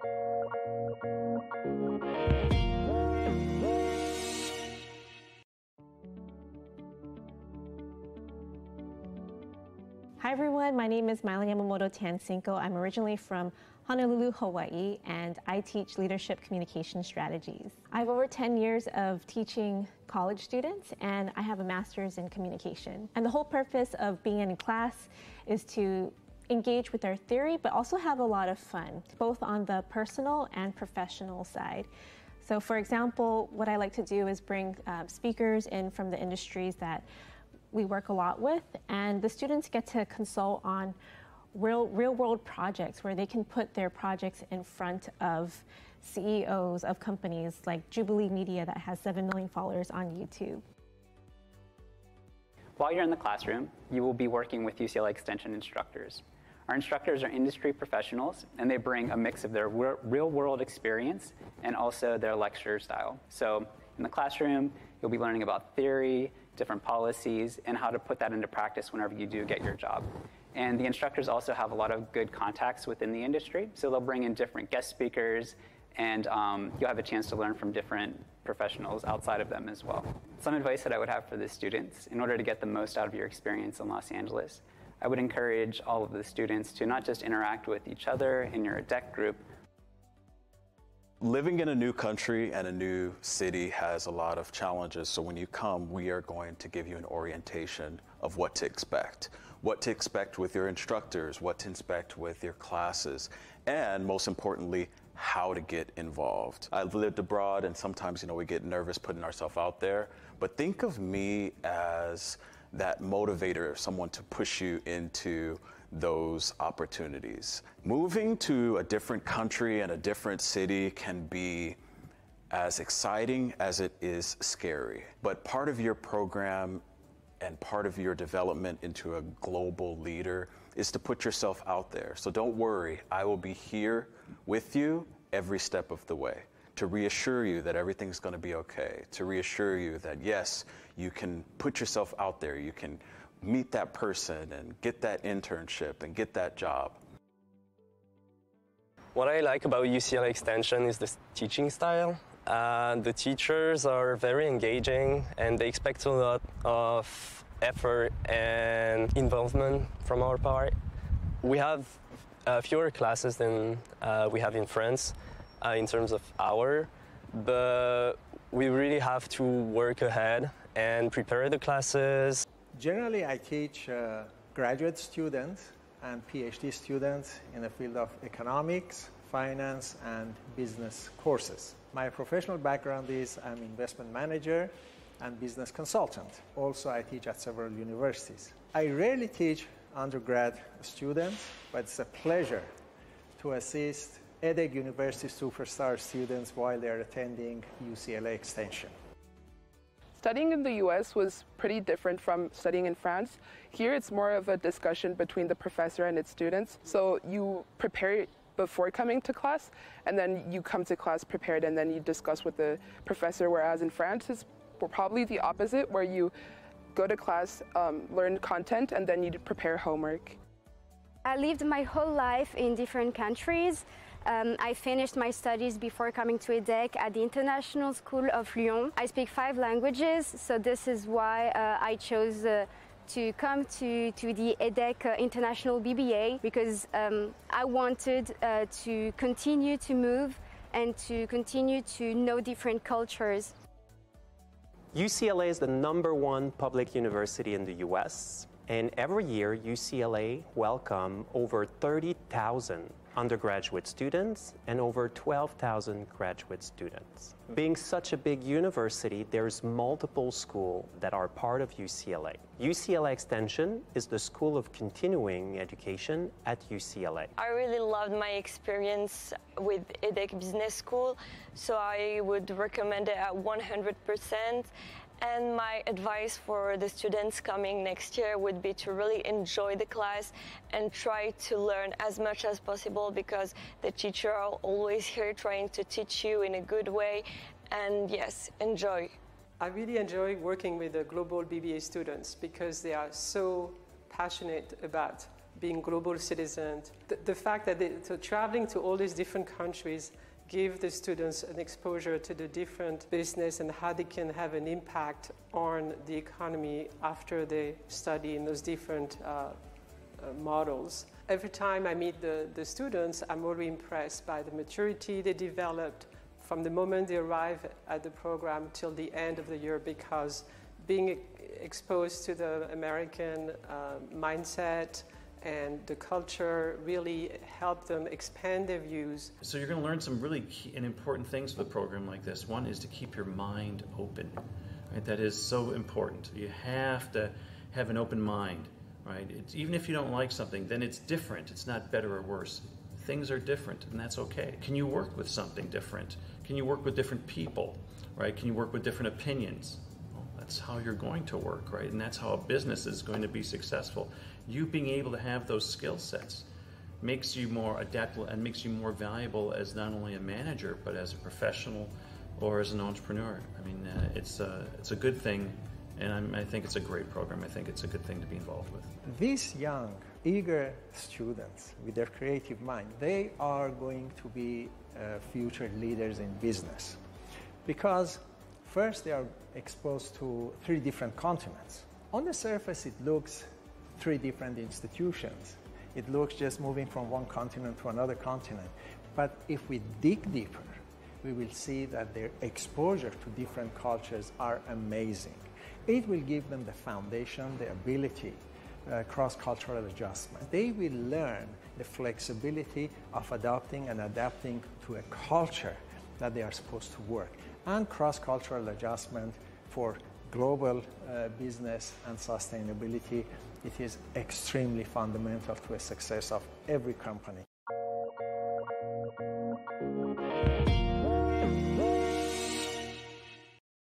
Hi everyone, my name is Myla Yamamoto Tansinko. I'm originally from Honolulu, Hawaii, and I teach leadership communication strategies. I have over 10 years of teaching college students, and I have a master's in communication. And the whole purpose of being in class is to engage with their theory, but also have a lot of fun, both on the personal and professional side. So for example, what I like to do is bring speakers in from the industries that we work a lot with, and the students get to consult on real world projects where they can put their projects in front of CEOs of companies like Jubilee Media that has 7 million followers on YouTube. While you're in the classroom, you will be working with UCLA Extension instructors. Our instructors are industry professionals, and they bring a mix of their real-world experience and also their lecture style. So in the classroom, you'll be learning about theory, different policies, and how to put that into practice whenever you do get your job. And the instructors also have a lot of good contacts within the industry, so they'll bring in different guest speakers, and you'll have a chance to learn from different professionals outside of them as well. Some advice that I would have for the students, in order to get the most out of your experience in Los Angeles, I would encourage all of the students to not just interact with each other in your EDHEC group. Living in a new country and a new city has a lot of challenges, so when you come, we are going to give you an orientation of what to expect with your instructors, what to expect with your classes, and most importantly, how to get involved. I've lived abroad, and sometimes, we get nervous putting ourselves out there, but think of me as that motivator, someone to push you into those opportunities. Moving to a different country and a different city can be as exciting as it is scary. But part of your program and part of your development into a global leader is to put yourself out there. So don't worry, I will be here with you every step of the way, to reassure you that everything's going to be okay, to reassure you that yes, you can put yourself out there, you can meet that person and get that internship and get that job. What I like about UCLA Extension is the teaching style. The teachers are very engaging, and they expect a lot of effort and involvement from our part. We have fewer classes than we have in France in terms of hour, but we really have to work ahead and prepare the classes. Generally, I teach graduate students and PhD students in the field of economics, finance, and business courses. My professional background is I'm an investment manager and business consultant. Also, I teach at several universities. I rarely teach undergrad students, but it's a pleasure to assist EDHEC University superstar students while they're attending UCLA Extension. Studying in the US was pretty different from studying in France. Here it's more of a discussion between the professor and its students. So you prepare before coming to class, and then you come to class prepared, and then you discuss with the professor, whereas in France it's probably the opposite, where you go to class, learn content, and then you prepare homework. I lived my whole life in different countries. I finished my studies before coming to EDHEC at the International School of Lyon. I speak 5 languages, so this is why I chose to come to the EDHEC International BBA, because I wanted to continue to move and to continue to know different cultures. UCLA is the #1 public university in the US, and every year UCLA welcomes over 30,000 undergraduate students and over 12,000 graduate students. Being such a big university, there's multiple schools that are part of UCLA. UCLA Extension is the school of continuing education at UCLA. I really loved my experience with EDHEC Business School, so I would recommend it at 100%. And my advice for the students coming next year would be to really enjoy the class and try to learn as much as possible, because the teachers are always here trying to teach you in a good way. And yes, enjoy. I really enjoy working with the global BBA students because they are so passionate about being global citizens. The fact that so traveling to all these different countries give the students an exposure to the different business and how they can have an impact on the economy after they study in those different models. Every time I meet the students, I'm already impressed by the maturity they developed from the moment they arrive at the program till the end of the year, because being exposed to the American mindset and the culture really helped them expand their views. So you're going to learn some really key and important things with a program like this. One is to keep your mind open. Right? That is so important. You have to have an open mind. Right? Even if you don't like something, then it's different. It's not better or worse. Things are different, and that's okay. Can you work with something different? Can you work with different people? Right? Can you work with different opinions? Well, that's how you're going to work, right? And that's how a business is going to be successful. You being able to have those skill sets makes you more adaptable and makes you more valuable as not only a manager, but as a professional or as an entrepreneur. I mean, it's a good thing. And I think it's a great program. I think it's a good thing to be involved with. These young, eager students with their creative mind, they are going to be future leaders in business. Because first they are exposed to 3 different continents. On the surface it looks 3 different institutions. It looks just moving from one continent to another continent. But if we dig deeper, we will see that their exposure to different cultures are amazing. It will give them the foundation, the ability, cross-cultural adjustment. They will learn the flexibility of adopting and adapting to a culture that they are supposed to work, and cross-cultural adjustment for global business and sustainability. It is extremely fundamental to the success of every company.